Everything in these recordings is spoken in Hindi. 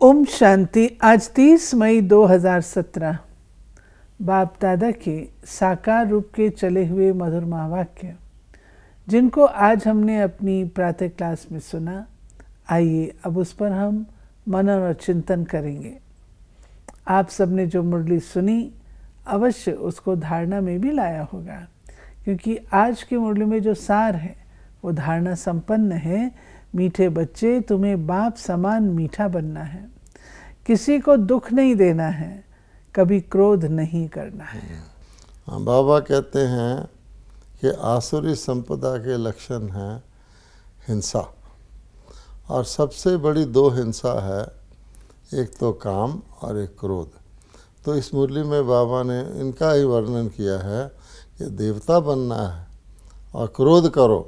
ओम शांति। आज 30 मई 2017 बाप दादा के साकार रूप के चले हुए मधुर महावाक्य, जिनको आज हमने अपनी प्रातः क्लास में सुना। आइए अब उस पर हम मनन और चिंतन करेंगे। आप सबने जो मुरली सुनी अवश्य उसको धारणा में भी लाया होगा, क्योंकि आज की मुरली में जो सार है वो धारणा संपन्न है। मीठे बच्चे, तुम्हें बाप समान मीठा बनना है, किसी को दुख नहीं देना है, कभी क्रोध नहीं करना है। बाबा कहते हैं कि आसुरी संपदा के लक्षण हैं हिंसा, और सबसे बड़ी दो हिंसा है, एक तो काम और एक क्रोध। तो इस मुरली में बाबा ने इनका ही वर्णन किया है कि देवता बनना है और क्रोध करो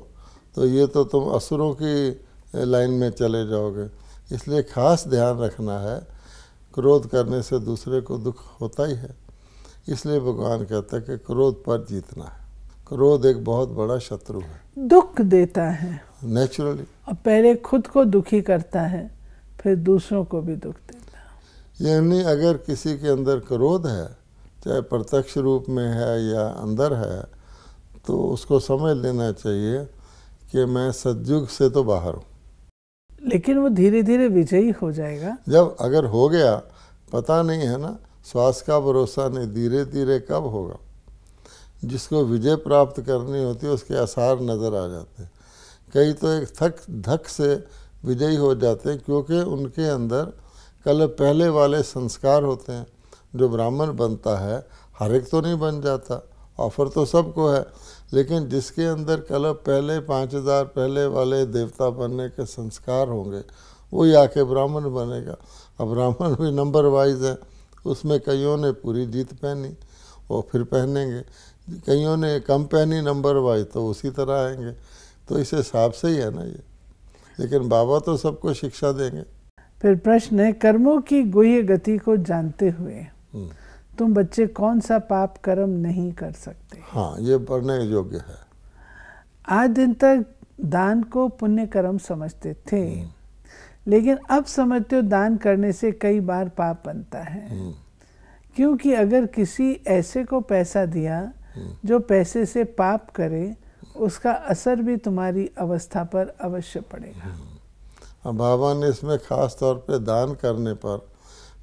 तो ये तो तुम असुरों की लाइन में चले जाओगे। इसलिए खास ध्यान रखना है, क्रोध करने से दूसरे को दुख होता ही है। इसलिए भगवान कहता है कि क्रोध पर जीतना है। क्रोध एक बहुत बड़ा शत्रु है, दुख देता है नेचुरली, और पहले खुद को दुखी करता है, फिर दूसरों को भी दुख देता है। यानी अगर किसी के अंदर क्रोध है, चाहे प्रत्यक्ष रूप में है या अंदर है, तो उसको समझ लेना चाहिए कि मैं सतयुग से तो बाहर हूँ। लेकिन वो धीरे धीरे विजयी हो जाएगा। जब अगर हो गया, पता नहीं है ना, श्वास का भरोसा नहीं, धीरे धीरे कब होगा। जिसको विजय प्राप्त करनी होती है उसके आसार नज़र आ जाते हैं। कई तो एक धक से विजयी हो जाते हैं, क्योंकि उनके अंदर कल पहले वाले संस्कार होते हैं। जो ब्राह्मण बनता है, हर एक तो नहीं बन जाता, ऑफर तो सबको है, लेकिन जिसके अंदर कल पहले 5000 पहले वाले देवता बनने के संस्कार होंगे, वो आके ब्राह्मण बनेगा। अब ब्राह्मण भी नंबर वाइज है, उसमें कईयों ने पूरी जीत पहनी, वो फिर पहनेंगे, कईयों ने कम पहनी नंबर वाइज, तो उसी तरह आएंगे। तो इस हिसाब से ही है ना ये। लेकिन बाबा तो सबको शिक्षा देंगे। फिर प्रश्न है, कर्मों की गुह्य गति को जानते हुए तुम बच्चे कौन सा पाप कर्म नहीं कर सकते? हाँ, ये पढ़ने योग्य है। आज दिन तक दान को पुण्य कर्म समझते थे, लेकिन अब समझते हो दान करने से कई बार पाप बनता है। क्योंकि अगर किसी ऐसे को पैसा दिया जो पैसे से पाप करे, उसका असर भी तुम्हारी अवस्था पर अवश्य पड़ेगा। बाबा ने इसमें खास तौर पे दान करने पर,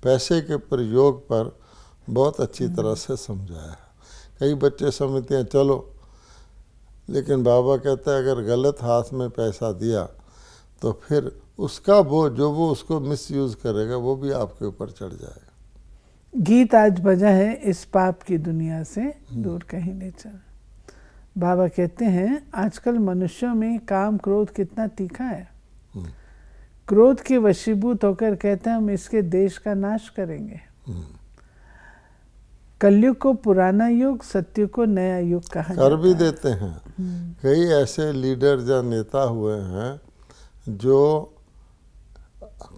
पैसे के प्रयोग पर बहुत अच्छी तरह से समझाया है। कई बच्चे समझते हैं चलो, लेकिन बाबा कहता है अगर गलत हाथ में पैसा दिया तो फिर उसका वो उसको मिसयूज़ करेगा, वो भी आपके ऊपर चढ़ जाएगा। गीत आज बजा है, इस पाप की दुनिया से दूर कहीं ले चल। बाबा कहते हैं आजकल मनुष्यों में काम क्रोध कितना तीखा है। क्रोध के वशीभूत होकर कहते हैं हम इसके देश का नाश करेंगे। कलयुग को पुराना युग, सत्युग को नया युग कहा कर भी देते हैं। कई ऐसे लीडर या नेता हुए हैं जो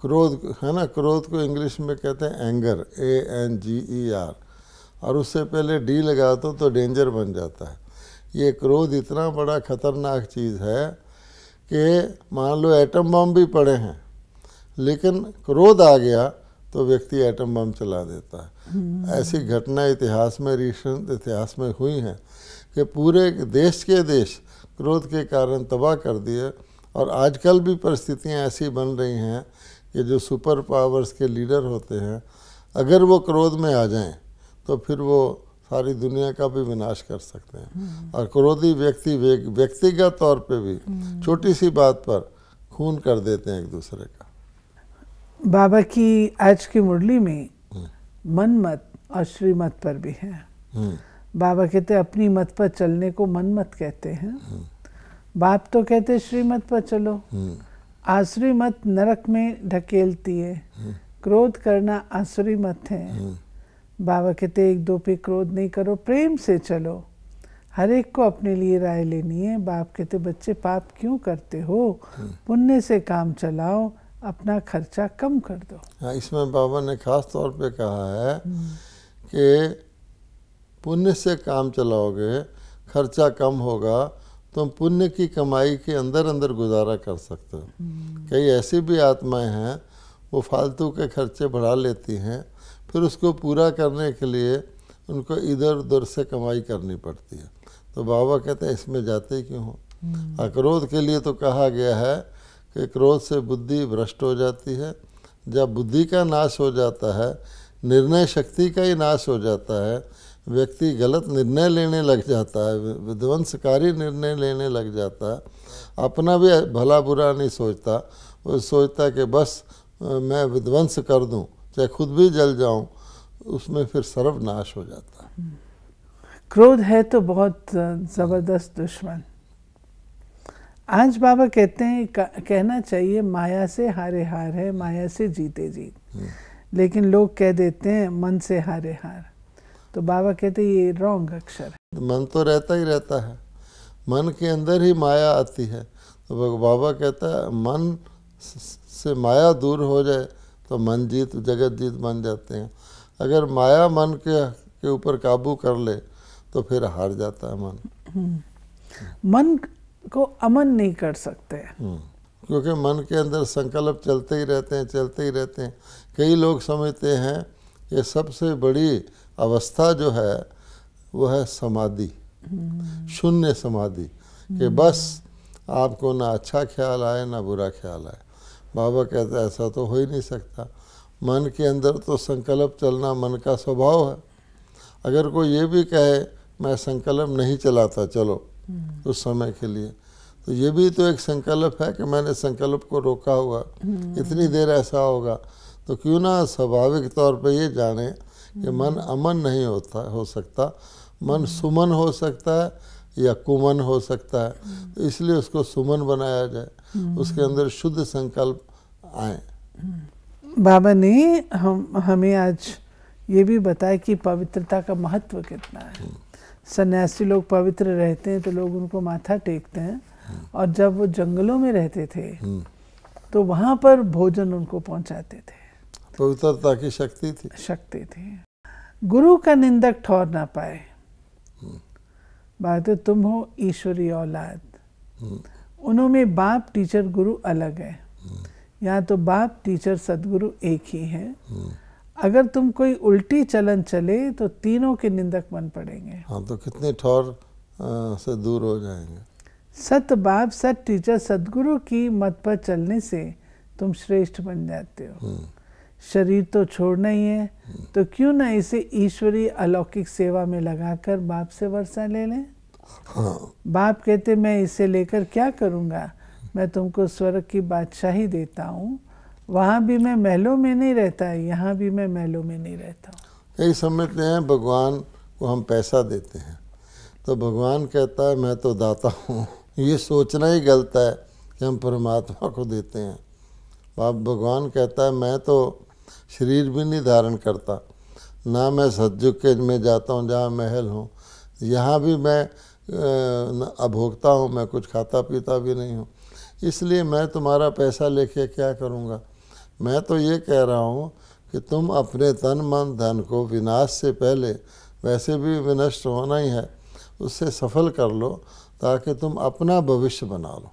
क्रोध है ना, क्रोध को इंग्लिश में कहते हैं एंगर, ANGER, और उससे पहले डी लगा दो तो डेंजर बन जाता है। ये क्रोध इतना बड़ा खतरनाक चीज़ है कि मान लो एटम बम भी पड़े हैं, लेकिन क्रोध आ गया तो व्यक्ति एटम बम चला देता है। ऐसी घटना इतिहास में, रिसेंट इतिहास में हुई हैं कि पूरे देश के देश क्रोध के कारण तबाह कर दिए। और आजकल भी परिस्थितियां ऐसी बन रही हैं कि जो सुपर पावर्स के लीडर होते हैं, अगर वो क्रोध में आ जाएं तो फिर वो सारी दुनिया का भी विनाश कर सकते हैं। और क्रोधी व्यक्ति व्यक्तिगत तौर पे भी छोटी सी बात पर खून कर देते हैं एक दूसरे का। बाबा की आज की मुरली में मनमत और श्रीमत पर भी है। बाबा कहते हैं अपनी मत पर चलने को मनमत कहते हैं। बाप तो कहते हैं श्रीमत पर चलो। आसुरी मत नरक में ढकेलती है, क्रोध करना आसुरी मत है। बाबा कहते एक दो पे क्रोध नहीं करो, प्रेम से चलो, हर एक को अपने लिए राय लेनी है। बाप कहते बच्चे पाप क्यों करते हो, पुण्य से काम चलाओ, अपना खर्चा कम कर दो। हाँ, इसमें बाबा ने खास तौर पे कहा है कि पुण्य से काम चलाओगे, खर्चा कम होगा, तुम पुण्य की कमाई के अंदर अंदर गुजारा कर सकते हो। कई ऐसी भी आत्माएं हैं वो फालतू के खर्चे बढ़ा लेती हैं, फिर उसको पूरा करने के लिए उनको इधर उधर से कमाई करनी पड़ती है। तो बाबा कहते हैं इसमें जाते ही क्यों हो। अक्रोध के लिए तो कहा गया है कि क्रोध से बुद्धि भ्रष्ट हो जाती है। जब बुद्धि का नाश हो जाता है, निर्णय शक्ति का ही नाश हो जाता है, व्यक्ति गलत निर्णय लेने लग जाता है, विध्वंसकारी निर्णय लेने लग जाता है, अपना भी भला बुरा नहीं सोचता, वो सोचता कि बस मैं विध्वंस कर दूं, चाहे खुद भी जल जाऊं, उसमें फिर सर्वनाश हो जाता है। क्रोध है तो बहुत ज़बरदस्त दुश्मन। आज बाबा कहते हैं कहना चाहिए माया से हारे हार है, माया से जीते जीत, लेकिन लोग कह देते हैं मन से हारे हार। तो बाबा कहते हैं ये रॉन्ग अक्षर है। मन तो रहता ही रहता है, मन के अंदर ही माया आती है। तो बाबा कहता है मन से माया दूर हो जाए तो मन जीत जगत जीत बन जाते हैं। अगर माया मन के ऊपर काबू कर ले तो फिर हार जाता है मन। मन को अमन नहीं कर सकते, क्योंकि मन के अंदर संकल्प चलते ही रहते हैं, चलते ही रहते हैं। कई लोग समझते हैं कि सबसे बड़ी अवस्था जो है वो है समाधि, शून्य समाधि, कि बस आपको ना अच्छा ख्याल आए ना बुरा ख्याल आए। बाबा कहते हैं ऐसा तो हो ही नहीं सकता। मन के अंदर तो संकल्प चलना मन का स्वभाव है। अगर कोई ये भी कहे मैं संकल्प नहीं चलाता चलो उस समय के लिए, तो ये भी तो एक संकल्प है कि मैंने संकल्प को रोका हुआ, इतनी देर ऐसा होगा। तो क्यों ना स्वाभाविक तौर पे ये जाने कि मन अमन नहीं हो सकता, मन सुमन हो सकता है या कुमन हो सकता है। तो इसलिए उसको सुमन बनाया जाए, उसके अंदर शुद्ध संकल्प आए। बाबा ने हमें आज ये भी बताया कि पवित्रता का महत्व कितना है। सन्यासी लोग पवित्र रहते हैं तो लोग उनको माथा टेकते हैं, और जब वो जंगलों में रहते थे तो वहाँ पर भोजन उनको पहुँचाते थे। पवित्रता की शक्ति थी। गुरु का निंदक ठहर ना पाए। बात है तुम हो ईश्वरी औलाद। उनमें बाप टीचर गुरु अलग है, यहाँ तो बाप टीचर सदगुरु एक ही है। अगर तुम कोई उल्टी चलन चले तो तीनों के निंदक बन पड़ेंगे। हाँ, तो कितने ठौर से दूर हो जाएंगे। सत बाप सत टीचर सदगुरु की मत पर चलने से तुम श्रेष्ठ बन जाते हो। शरीर तो छोड़ना ही है, तो क्यों ना इसे ईश्वरी अलौकिक सेवा में लगाकर बाप से वर्षा ले लें। हाँ। बाप कहते मैं इसे लेकर क्या करूँगा, मैं तुमको स्वर्ग की बादशाही देता हूँ, वहाँ भी मैं महलों में नहीं रहता, यहाँ भी मैं महलों में नहीं रहता। कई समझते हैं भगवान को हम पैसा देते हैं तो भगवान कहता है मैं तो दाता हूँ। ये सोचना ही गलत है कि हम परमात्मा को देते हैं। बाप भगवान कहता है मैं तो शरीर भी नहीं धारण करता, ना मैं सतयुग के में जाता हूँ जहाँ महल हूँ, यहाँ भी मैं अभोक्ता हूँ, मैं कुछ खाता पीता भी नहीं हूँ, इसलिए मैं तुम्हारा पैसा लेके क्या करूँगा। मैं तो ये कह रहा हूँ कि तुम अपने तन मन धन को विनाश से पहले, वैसे भी विनष्ट होना ही है, उससे सफल कर लो ताकि तुम अपना भविष्य बना लो।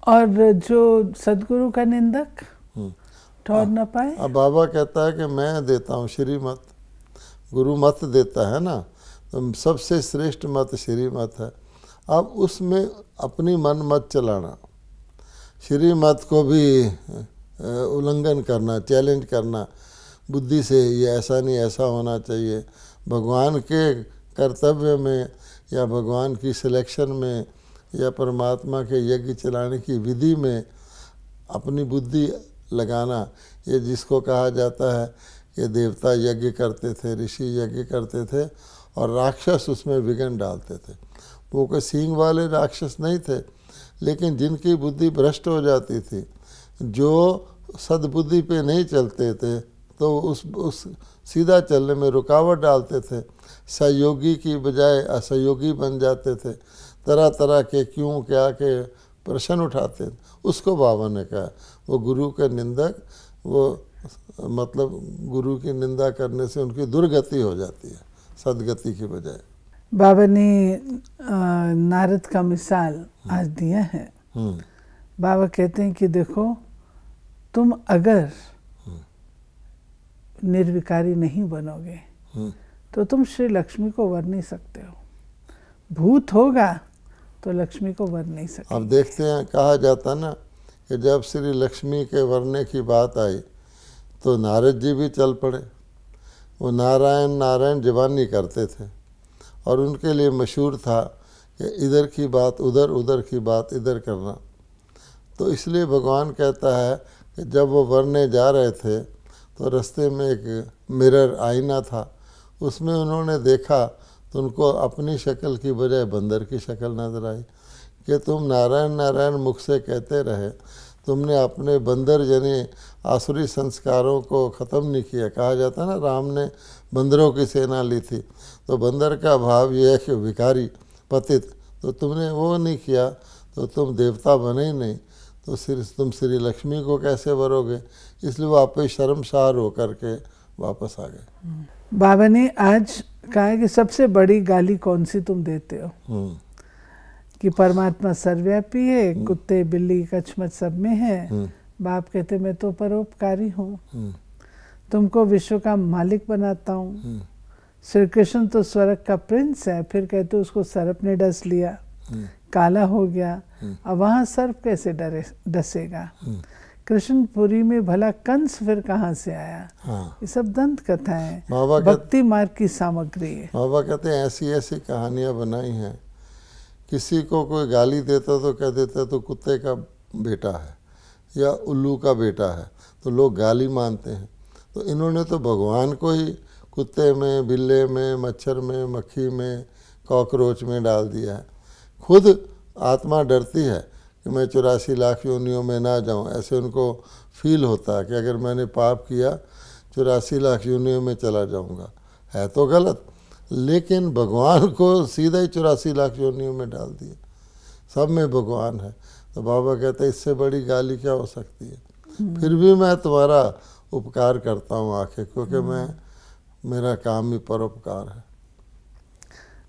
और जो सदगुरु का निंदक ठहर न पाए। अब बाबा कहता है कि मैं देता हूँ श्रीमत, गुरु मत देता है ना, तो सबसे श्रेष्ठ मत श्रीमत है। अब उसमें अपनी मन मत चलाना, श्रीमत को भी उल्लंघन करना, चैलेंज करना बुद्धि से, ये ऐसा नहीं ऐसा होना चाहिए। भगवान के कर्तव्य में या भगवान की सिलेक्शन में या परमात्मा के यज्ञ चलाने की विधि में अपनी बुद्धि लगाना, ये जिसको कहा जाता है कि देवता यज्ञ करते थे, ऋषि यज्ञ करते थे और राक्षस उसमें विघ्न डालते थे। वो कोई सींग वाले राक्षस नहीं थे, लेकिन जिनकी बुद्धि भ्रष्ट हो जाती थी, जो सद्बुद्धि पे नहीं चलते थे, तो उस सीधा चलने में रुकावट डालते थे, सहयोगी की बजाय असहयोगी बन जाते थे, तरह तरह के क्यों क्या के प्रश्न उठाते थे। उसको बाबा ने कहा वो गुरु के निंदक, वो मतलब गुरु की निंदा करने से उनकी दुर्गति हो जाती है सदगति की बजाय। बाबा ने नारद का मिसाल आज दिया है। बाबा कहते हैं कि देखो तुम अगर निर्विकारी नहीं बनोगे तो तुम श्री लक्ष्मी को वर नहीं सकते हो। भूत होगा तो लक्ष्मी को वर नहीं सकते। अब देखते हैं, कहा जाता ना कि जब श्री लक्ष्मी के वरने की बात आई तो नारद जी भी चल पड़े। वो नारायण नारायण जबानी करते थे और उनके लिए मशहूर था कि इधर की बात उधर, उधर की बात इधर करना। तो इसलिए भगवान कहता है कि जब वो वरने जा रहे थे तो रास्ते में एक मिरर आईना था, उसमें उन्होंने देखा तो उनको अपनी शक्ल की बजाय बंदर की शक्ल नजर आई कि तुम नारायण नारायण मुख से कहते रहे, तुमने अपने बंदर जने आसुरी संस्कारों को ख़त्म नहीं किया। कहा जाता ना राम ने बंदरों की सेना ली थी, तो बंदर का भाव ये है कि भिखारी पतित, तो तुमने वो नहीं किया तो तुम देवता बने ही नहीं, तो तुम श्री लक्ष्मी को कैसे वरोगे। इसलिए वो आप शर्मसार होकर के वापस आ गए। बाबा ने आज कहा है कि सबसे बड़ी गाली कौन सी तुम देते हो, कि परमात्मा सर्वव्यापी है, कुत्ते बिल्ली कछमच सब में है। बाप कहते मैं तो परोपकारी हूँ, तुमको विश्व का मालिक बनाता हूँ। श्री कृष्ण तो स्वर्ग का प्रिंस है, फिर कहते उसको सर्प ने डस लिया, काला हो गया, अब वहाँ सर्प कैसे डसेगा। कृष्णपुरी में भला कंस फिर कहाँ से आया। ये सब दंत कथा है, भक्ति मार्ग की सामग्री है। बाबा कहते हैं ऐसी ऐसी कहानियाँ बनाई हैं, किसी को कोई गाली देता तो कह देता तो कुत्ते का बेटा है या उल्लू का बेटा है, तो लोग गाली मानते हैं। तो इन्होंने तो भगवान को ही कुत्ते में, बिल्ले में, मच्छर में, मक्खी में, कॉकरोच में डाल दिया है। खुद आत्मा डरती है कि मैं 84 लाख योनियों में ना जाऊं। ऐसे उनको फील होता है कि अगर मैंने पाप किया 84 लाख योनियों में चला जाऊंगा। है तो गलत, लेकिन भगवान को सीधा ही 84 लाख योनियों में डाल दिया। सब में भगवान है। तो बाबा कहते हैं इससे बड़ी गाली क्या हो सकती है। फिर भी मैं तुम्हारा उपकार करता हूँ आखिर, क्योंकि मेरा काम ही परोपकार है।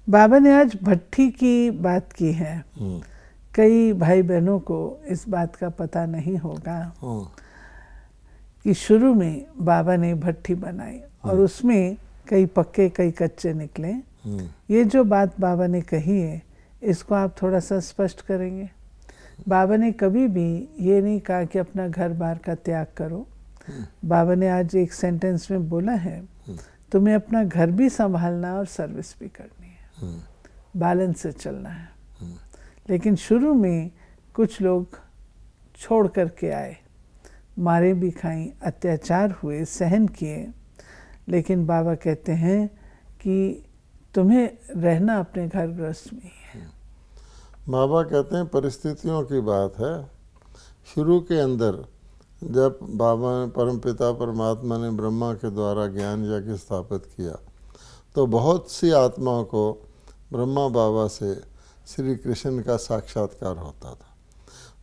बाबा ने आज भट्ठी की बात की है। कई भाई बहनों को इस बात का पता नहीं होगा कि शुरू में बाबा ने भट्ठी बनाई और उसमें कई पक्के कई कच्चे निकले। ये जो बात बाबा ने कही है, इसको आप थोड़ा सा स्पष्ट करेंगे। बाबा ने कभी भी ये नहीं कहा कि अपना घर बार का त्याग करो। बाबा ने आज एक सेंटेंस में बोला है, तुम्हें अपना घर भी संभालना और सर्विस भी करनी है, बैलेंस से चलना है। लेकिन शुरू में कुछ लोग छोड़ करके आए, मारे भी खाई, अत्याचार हुए, सहन किए, लेकिन बाबा कहते हैं कि तुम्हें रहना अपने घर गृहस्थ में ही है। बाबा कहते हैं परिस्थितियों की बात है। शुरू के अंदर जब बाबा ने परमपिता परमात्मा ने ब्रह्मा के द्वारा ज्ञान यज्ञ स्थापित किया, तो बहुत सी आत्माओं को ब्रह्मा बाबा से श्री कृष्ण का साक्षात्कार होता था।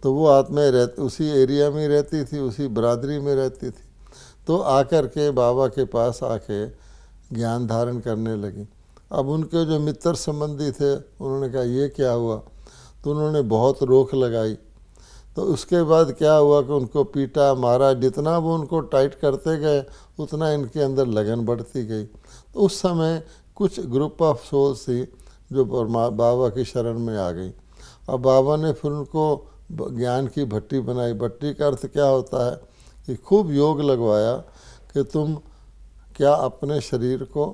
तो वो आत्माएं उसी एरिया में रहती थी, उसी बरादरी में रहती थी। तो आकर के बाबा के पास आके ज्ञान धारण करने लगी। अब उनके जो मित्र संबंधी थे उन्होंने कहा ये क्या हुआ, तो उन्होंने बहुत रोक लगाई। तो उसके बाद क्या हुआ कि उनको पीटा मारा, जितना वो उनको टाइट करते गए उतना इनके अंदर लगन बढ़ती गई। तो उस समय कुछ ग्रुप ऑफ सोल्स थी जो बाबा की शरण में आ गई। अब बाबा ने फिर उनको ज्ञान की भट्टी बनाई। भट्टी का अर्थ क्या होता है कि खूब योग लगवाया कि तुम क्या अपने शरीर को,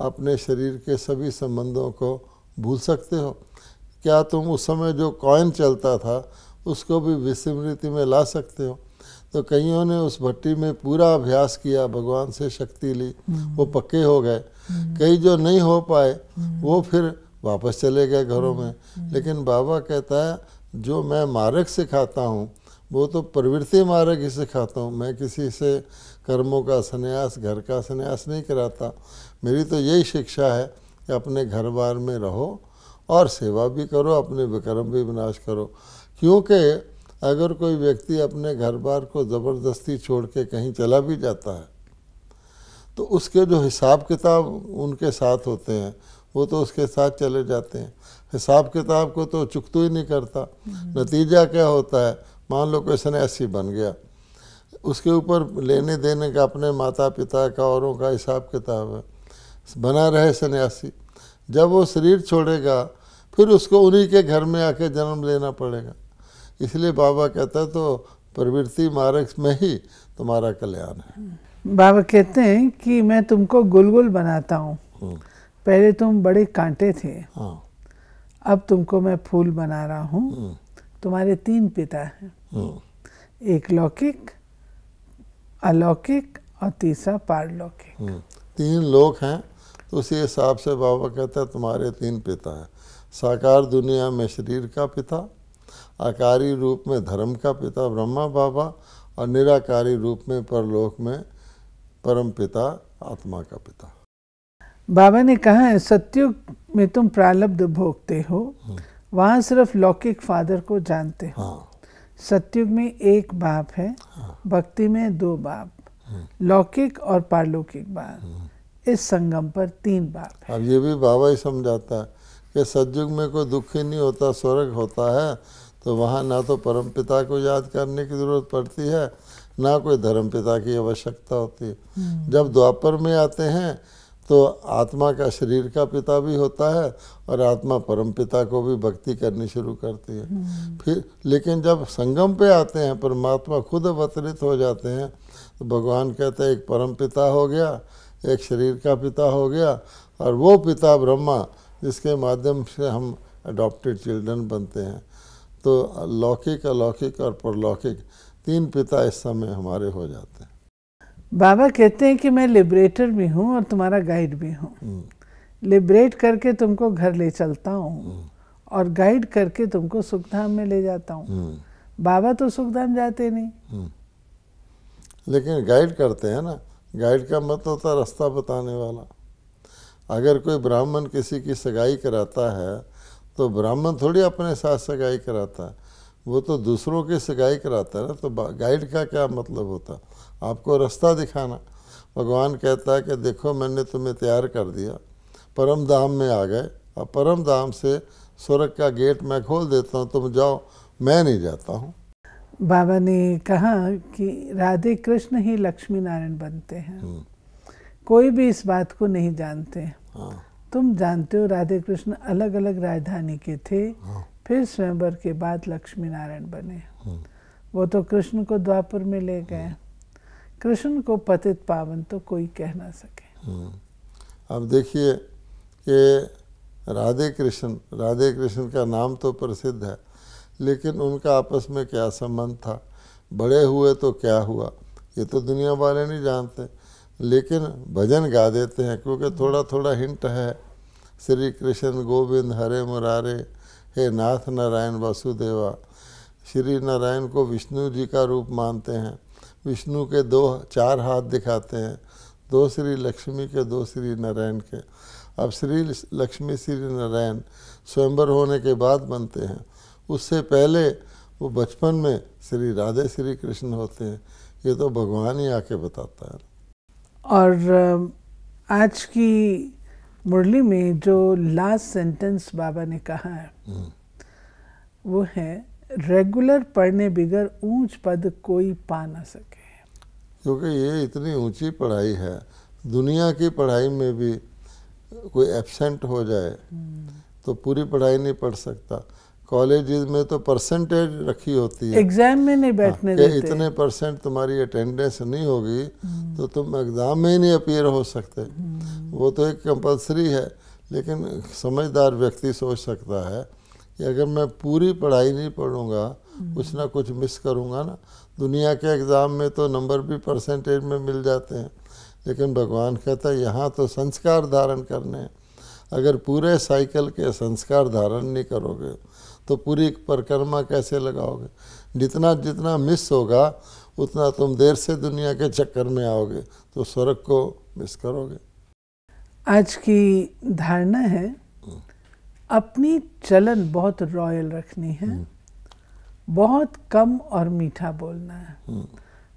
अपने शरीर के सभी संबंधों को भूल सकते हो। क्या तुम उस समय जो कॉइन चलता था उसको भी विस्मृति में ला सकते हो। तो कईयों ने उस भट्टी में पूरा अभ्यास किया, भगवान से शक्ति ली, वो पक्के हो गए। कई जो नहीं हो पाए वो फिर वापस चले गए घरों में। लेकिन बाबा कहता है जो मैं मार्ग सिखाता हूँ वो तो प्रवृत्ति मार्ग ही सिखाता हूँ। मैं किसी से कर्मों का संन्यास, घर का संन्यास नहीं कराता। मेरी तो यही शिक्षा है कि अपने घर बार में रहो और सेवा भी करो, अपने विक्रम भी विनाश करो। क्योंकि अगर कोई व्यक्ति अपने घर बार को ज़बरदस्ती छोड़ के कहीं चला भी जाता है तो उसके जो हिसाब किताब उनके साथ होते हैं वो तो उसके साथ चले जाते हैं। हिसाब किताब को तो चुकता ही नहीं करता। नतीजा क्या होता है, मान लो कोई सन्यासी बन गया, उसके ऊपर लेने देने का अपने माता पिता का औरों का हिसाब किताब है, बना रहे सन्यासी। जब वो शरीर छोड़ेगा फिर उसको उन्हीं के घर में आके जन्म लेना पड़ेगा। इसलिए बाबा कहता है तो प्रवृत्ति मार्ग में ही तुम्हारा कल्याण है। बाबा कहते हैं कि मैं तुमको गुलगुल बनाता हूँ, पहले तुम बड़े कांटे थे, हाँ, अब तुमको मैं फूल बना रहा हूँ। तुम्हारे 3 पिता हैं, एक लौकिक, अलौकिक और तीसरा पारलौकिक। 3 लोक हैं। तो उसी हिसाब से बाबा कहता है तुम्हारे 3 पिता हैं। साकार दुनिया में शरीर का पिता, आकारी रूप में धर्म का पिता ब्रह्मा बाबा, और निराकारी रूप में परलोक में परम पिता आत्मा का पिता। बाबा ने कहा है सतयुग में तुम प्रारब्ध भोगते हो, वहाँ सिर्फ लौकिक फादर को जानते हो। हाँ, सतयुग में एक बाप है, भक्ति में 2 बाप, लौकिक और पारलौकिक बाप, इस संगम पर 3 बाप है। अब ये भी बाबा ही समझाता है कि सतयुग में कोई दुख ही नहीं होता, स्वर्ग होता है। तो वहाँ ना तो परम पिता को याद करने की ज़रूरत पड़ती है, ना कोई धर्म पिता की आवश्यकता होती है। जब द्वापर में आते हैं तो आत्मा का शरीर का पिता भी होता है और आत्मा परम पिता को भी भक्ति करनी शुरू करती है। फिर लेकिन जब संगम पे आते हैं, परमात्मा खुद अवतरित हो जाते हैं, तो भगवान कहते हैं एक परम पिता हो गया, एक शरीर का पिता हो गया, और वो पिता ब्रह्मा जिसके माध्यम से हम अडॉप्टेड चिल्ड्रन बनते हैं। तो लौकिक, अलौकिक और परलौकिक 3 पिता इस समय हमारे हो जाते हैं। बाबा कहते हैं कि मैं लिबरेटर भी हूँ और तुम्हारा गाइड भी हूँ। लिबरेट करके तुमको घर ले चलता हूँ और गाइड करके तुमको सुखधाम में ले जाता हूँ। बाबा तो सुखधाम जाते नहीं, लेकिन गाइड करते हैं ना। गाइड का मतलब होता है रास्ता बताने वाला। अगर कोई ब्राह्मण किसी की सगाई कराता है तो ब्राह्मण थोड़ी अपने साथ सगाई कराता है, वो तो दूसरों की सगाई कराता है ना। तो गाइड का क्या मतलब होता है? आपको रास्ता दिखाना। भगवान कहता है कि देखो मैंने तुम्हें तैयार कर दिया, परम धाम में आ गए, और परम धाम से स्वर्ग का गेट मैं खोल देता हूँ, तुम जाओ, मैं नहीं जाता हूँ। बाबा ने कहा कि राधे कृष्ण ही लक्ष्मी नारायण बनते हैं, कोई भी इस बात को नहीं जानते। हाँ, तुम जानते हो राधे कृष्ण अलग अलग राजधानी के थे, फिर स्वयंवर के बाद लक्ष्मी नारायण बने। वो तो कृष्ण को द्वापर में ले गए। कृष्ण को पतित पावन तो कोई कह ना सके। अब देखिए कि राधे कृष्ण का नाम तो प्रसिद्ध है, लेकिन उनका आपस में क्या संबंध था, बड़े हुए तो क्या हुआ, ये तो दुनिया वाले नहीं जानते। लेकिन भजन गा देते हैं, क्योंकि थोड़ा थोड़ा हिंट है। श्री कृष्ण गोविंद हरे मुरारे, हे नाथ नारायण वासुदेवा। श्री नारायण को विष्णु जी का रूप मानते हैं। विष्णु के 4 हाथ दिखाते हैं, 2 श्री लक्ष्मी के, 2 श्री नारायण के। अब श्री लक्ष्मी श्री नारायण स्वयंवर होने के बाद बनते हैं, उससे पहले वो बचपन में श्री राधे श्री कृष्ण होते हैं। ये तो भगवान ही आके बताता है। और आज की मुरली में जो लास्ट सेंटेंस बाबा ने कहा है वो है, रेगुलर पढ़ने बिगर ऊंच पद कोई पा ना सके। क्योंकि ये इतनी ऊंची पढ़ाई है, दुनिया की पढ़ाई में भी कोई एब्सेंट हो जाए तो पूरी पढ़ाई नहीं पढ़ सकता। कॉलेज में तो परसेंटेज रखी होती है, एग्जाम में नहीं बैठने देते। इतने % तुम्हारी अटेंडेंस नहीं होगी तो तुम एग्ज़ाम में ही नहीं अपीयर हो सकते। वो तो एक कंपलसरी है। लेकिन समझदार व्यक्ति सोच सकता है कि अगर मैं पूरी पढ़ाई नहीं पढ़ूंगा, कुछ ना कुछ मिस करूंगा ना। दुनिया के एग्ज़ाम में तो नंबर भी परसेंटेज में मिल जाते हैं, लेकिन भगवान कहता है यहाँ तो संस्कार धारण करने हैं। अगर पूरे साइकिल के संस्कार धारण नहीं करोगे तो पूरी परिक्रमा कैसे लगाओगे? जितना जितना मिस होगा उतना तुम देर से दुनिया के चक्कर में आओगे, तो स्वर्ग को मिस करोगे। आज की धारणा है अपनी चलन बहुत रॉयल रखनी है, बहुत कम और मीठा बोलना है,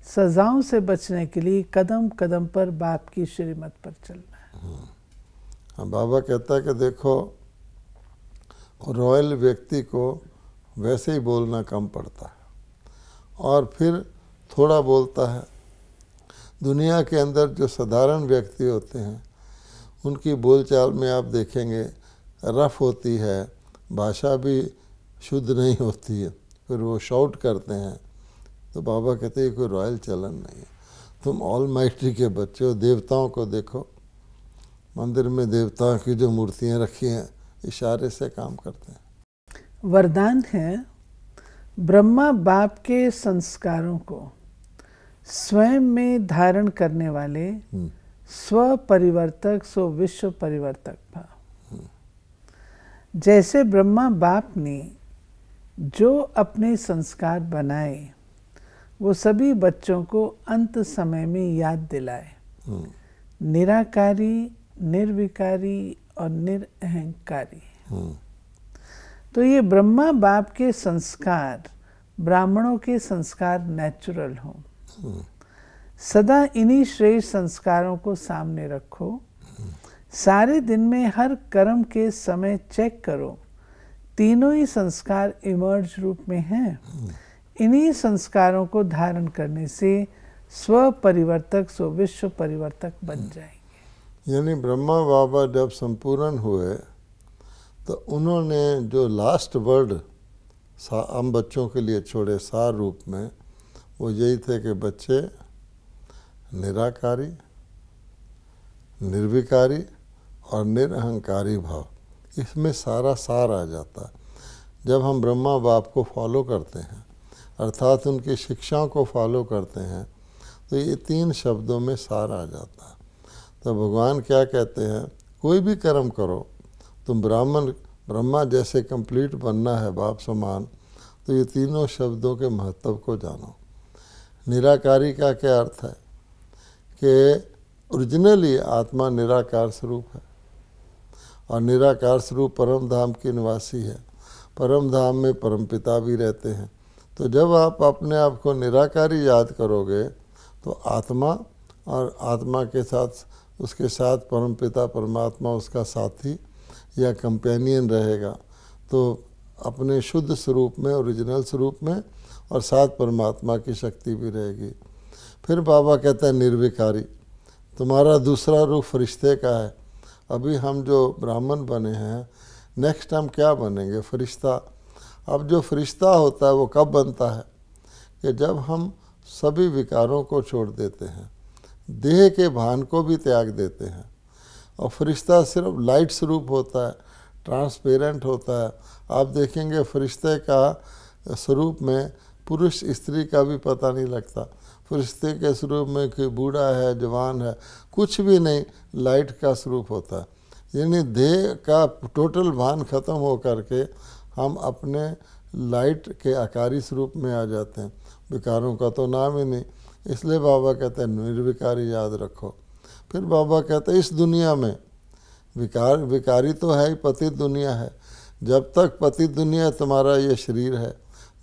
सजाओं से बचने के लिए कदम कदम पर बाप की श्रीमत पर चलना है। हाँ, बाबा कहता है कि देखो रॉयल व्यक्ति को वैसे ही बोलना कम पड़ता है, और फिर थोड़ा बोलता है। दुनिया के अंदर जो साधारण व्यक्ति होते हैं उनकी बोलचाल में आप देखेंगे रफ होती है, भाषा भी शुद्ध नहीं होती है, फिर वो शाउट करते हैं। तो बाबा कहते हैं कोई रॉयल चलन नहीं है, तुम ऑलमाइटी के बच्चे हो। देवताओं को देखो, मंदिर में देवताओं की जो मूर्तियाँ रखी हैं इशारे से काम करते हैं। वरदान है, ब्रह्मा बाप के संस्कारों को स्वयं में धारण करने वाले स्व परिवर्तक सो विश्व परिवर्तक भाव। जैसे ब्रह्मा बाप ने जो अपने संस्कार बनाए वो सभी बच्चों को अंत समय में याद दिलाए। निराकारी, निर्विकारी और निरअहंकारी। तो ये ब्रह्मा बाप के संस्कार ब्राह्मणों के संस्कार नेचुरल हों। सदा इन्हीं श्रेष्ठ संस्कारों को सामने रखो। सारे दिन में हर कर्म के समय चेक करो, तीनों ही संस्कार इमर्ज रूप में हैं। इन्हीं संस्कारों को धारण करने से स्व परिवर्तक सो विश्व परिवर्तक बन जाएंगे। यानी ब्रह्मा बाबा जब संपूर्ण हुए तो उन्होंने जो लास्ट वर्ड हम बच्चों के लिए छोड़े सार रूप में, वो यही थे कि बच्चे निराकारी, निर्विकारी और निरअहंकारी भाव, इसमें सारा सार आ जाता है। जब हम ब्रह्मा बाप को फॉलो करते हैं अर्थात उनकी शिक्षाओं को फॉलो करते हैं तो ये 3 शब्दों में सार आ जाता है। तो भगवान क्या कहते हैं, कोई भी कर्म करो, तुम ब्रह्मा जैसे कंप्लीट बनना है बाप समान, तो ये तीनों शब्दों के महत्व को जानो। निराकारी का क्या अर्थ है कि ओरिजिनली आत्मा निराकार स्वरूप है और निराकार स्वरूप परम धाम की निवासी है। परम धाम में परमपिता भी रहते हैं। तो जब आप अपने आप को निराकारी याद करोगे तो आत्मा और आत्मा के साथ उसके साथ परमपिता परमात्मा उसका साथी या कंपेनियन रहेगा, तो अपने शुद्ध स्वरूप में, ओरिजिनल स्वरूप में, और साथ परमात्मा की शक्ति भी रहेगी। फिर बाबा कहता है निर्विकारी, तुम्हारा दूसरा रूप फरिश्ते का है। अभी हम जो ब्राह्मण बने हैं, नेक्स्ट हम क्या बनेंगे, फरिश्ता। अब जो फरिश्ता होता है वो कब बनता है कि जब हम सभी विकारों को छोड़ देते हैं, देह के भान को भी त्याग देते हैं। और फरिश्ता सिर्फ लाइट स्वरूप होता है, ट्रांसपेरेंट होता है। आप देखेंगे फरिश्ते का स्वरूप में पुरुष स्त्री का भी पता नहीं लगता। फरिश्ते के स्वरूप में कोई बूढ़ा है, जवान है, कुछ भी नहीं, लाइट का स्वरूप होता है। यानी देह का टोटल भान खत्म हो करके हम अपने लाइट के आकारी स्वरूप में आ जाते हैं। विकारों का तो नाम ही नहीं। इसलिए बाबा कहते हैं निर्विकारी याद रखो। फिर बाबा कहते हैं इस दुनिया में विकारी तो है ही, पतित दुनिया है। जब तक पतित दुनिया तुम्हारा ये शरीर है,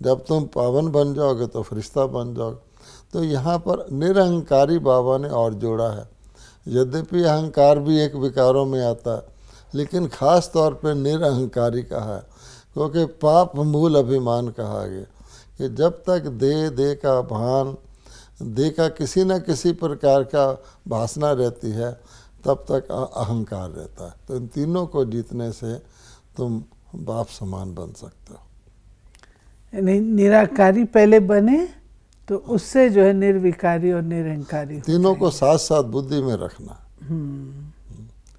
जब तुम पावन बन जाओगे तो फरिश्ता बन जाओगे। तो यहाँ पर निरअहंकारी बाबा ने और जोड़ा है। यद्यपि अहंकार भी एक विकारों में आता है, लेकिन ख़ास तौर पे निरअहंकारी कहा है, क्योंकि पाप मूल अभिमान कहा गया कि जब तक देह का भान, देह का किसी न किसी प्रकार का वासना रहती है, तब तक अहंकार रहता है। तो इन तीनों को जीतने से तुम बाप समान बन सकते हो। निराकारी पहले बने तो उससे जो है निर्विकारी और निरअहंकारी तीनों को साथ साथ बुद्धि में रखना।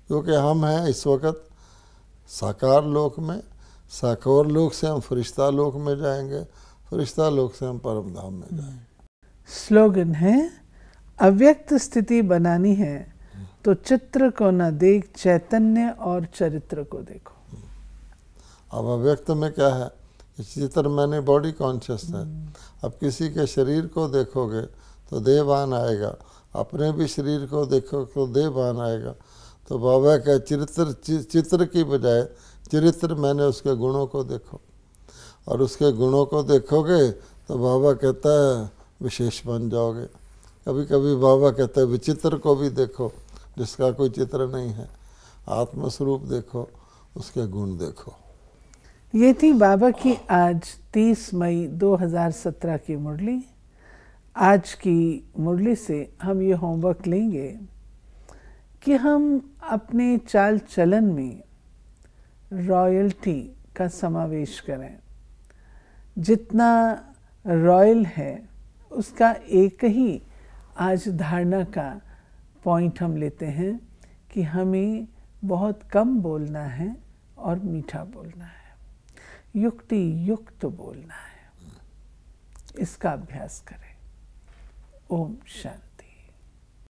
क्योंकि हम हैं इस वक्त साकार लोक में, साकार लोक से हम फरिश्ता लोक में जाएंगे, फरिश्ता लोक से हम परम धाम में जाएंगे। स्लोगन है, अव्यक्त स्थिति बनानी है तो चित्र को न देख, चैतन्य और चरित्र को देखो। अब अव्यक्त में क्या है, चित्र मैंने बॉडी कॉन्शियस है। अब किसी के शरीर को देखोगे तो देहभान आएगा, अपने भी शरीर को देखो तो देहभान आएगा। तो बाबा का चित्र की बजाय चरित्र मैंने उसके गुणों को देखो, और उसके गुणों को देखोगे तो बाबा कहता है विशेष बन जाओगे। कभी कभी बाबा कहता है विचित्र को भी देखो जिसका कोई चित्र नहीं है, आत्मस्वरूप देखो, उसके गुण देखो। ये थी बाबा की आज 30 मई 2017 की मुरली। आज की मुरली से हम ये होमवर्क लेंगे कि हम अपने चाल चलन में रॉयल्टी का समावेश करें। जितना रॉयल है उसका एक ही आज धारणा का पॉइंट हम लेते हैं कि हमें बहुत कम बोलना है और मीठा बोलना है, युक्ति युक्त बोलना है। इसका अभ्यास करें। ओम शांति।